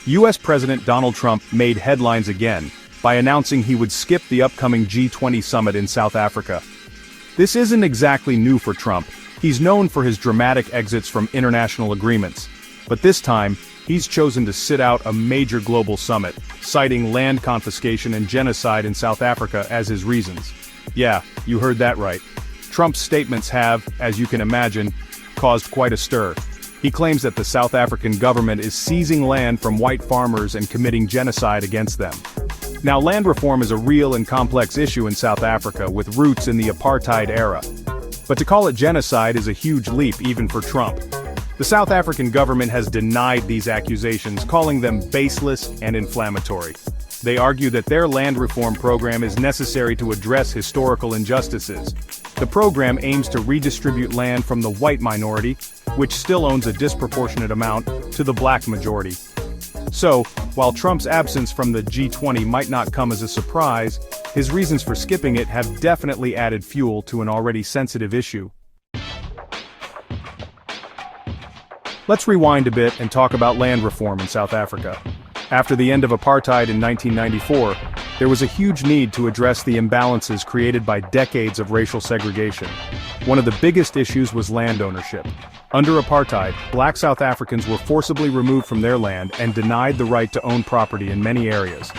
US President Donald Trump made headlines again by announcing he would skip the upcoming G20 summit in South Africa. This isn't exactly new for Trump. He's known for his dramatic exits from international agreements. But this time, he's chosen to sit out a major global summit, citing land confiscation and genocide in South Africa as his reasons. Yeah, you heard that right. Trump's statements have, as you can imagine, caused quite a stir. He claims that the South African government is seizing land from white farmers and committing genocide against them. Now, land reform is a real and complex issue in South Africa with roots in the apartheid era. But to call it genocide is a huge leap even for Trump. The South African government has denied these accusations, calling them baseless and inflammatory. They argue that their land reform program is necessary to address historical injustices. The program aims to redistribute land from the white minority, which still owns a disproportionate amount, to the black majority. So, while Trump's absence from the G20 might not come as a surprise, his reasons for skipping it have definitely added fuel to an already sensitive issue. Let's rewind a bit and talk about land reform in South Africa. After the end of apartheid in 1994, there was a huge need to address the imbalances created by decades of racial segregation. One of the biggest issues was land ownership. Under apartheid, black South Africans were forcibly removed from their land and denied the right to own property in many areas.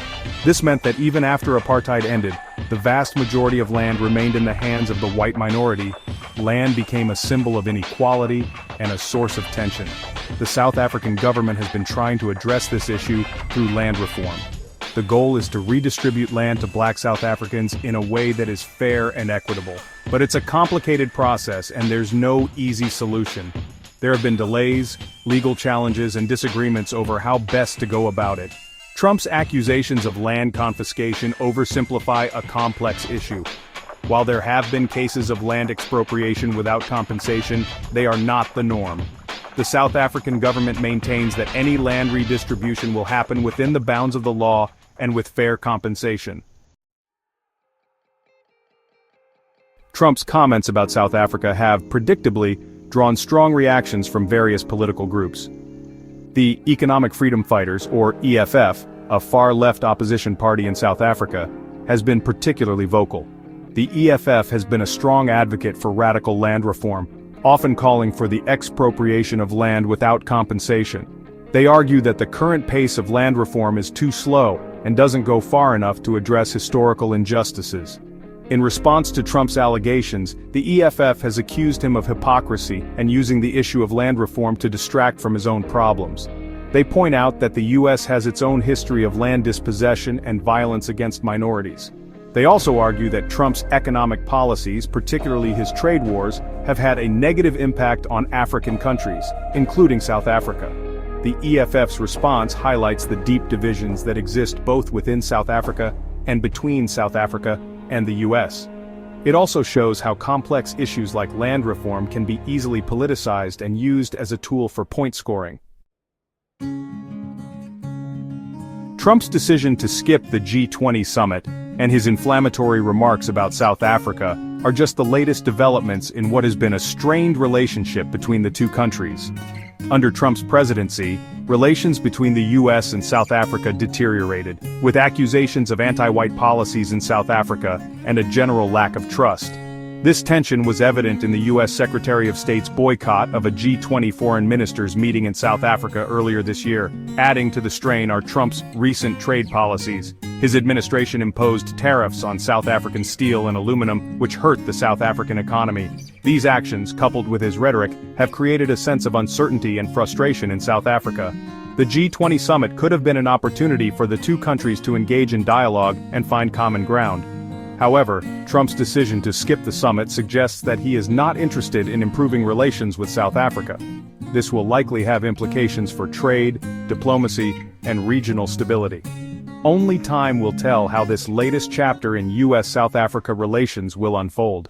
This meant that even after apartheid ended, the vast majority of land remained in the hands of the white minority. Land became a symbol of inequality and a source of tension. The South African government has been trying to address this issue through land reform. The goal is to redistribute land to black South Africans in a way that is fair and equitable. But it's a complicated process and there's no easy solution. There have been delays, legal challenges, and disagreements over how best to go about it. Trump's accusations of land confiscation oversimplify a complex issue. While there have been cases of land expropriation without compensation, they are not the norm. The South African government maintains that any land redistribution will happen within the bounds of the law and with fair compensation. Trump's comments about South Africa have, predictably, drawn strong reactions from various political groups. The Economic Freedom Fighters, or EFF, a far-left opposition party in South Africa, has been particularly vocal. The EFF has been a strong advocate for radical land reform, often calling for the expropriation of land without compensation. They argue that the current pace of land reform is too slow and doesn't go far enough to address historical injustices. In response to Trump's allegations, the EFF has accused him of hypocrisy and using the issue of land reform to distract from his own problems. They point out that the U.S. has its own history of land dispossession and violence against minorities. They also argue that Trump's economic policies, particularly his trade wars, have had a negative impact on African countries, including South Africa. The EFF's response highlights the deep divisions that exist both within South Africa and between South Africa and the U.S. It also shows how complex issues like land reform can be easily politicized and used as a tool for point scoring. Trump's decision to skip the G20 summit and his inflammatory remarks about South Africa are just the latest developments in what has been a strained relationship between the two countries. Under Trump's presidency, relations between the U.S. and South Africa deteriorated, with accusations of anti-white policies in South Africa and a general lack of trust. This tension was evident in the U.S. Secretary of State's boycott of a G20 foreign ministers meeting in South Africa earlier this year. Adding to the strain are Trump's recent trade policies. His administration imposed tariffs on South African steel and aluminum, which hurt the South African economy. These actions, coupled with his rhetoric, have created a sense of uncertainty and frustration in South Africa. The G20 summit could have been an opportunity for the two countries to engage in dialogue and find common ground. However, Trump's decision to skip the summit suggests that he is not interested in improving relations with South Africa. This will likely have implications for trade, diplomacy, and regional stability. Only time will tell how this latest chapter in U.S.-South Africa relations will unfold.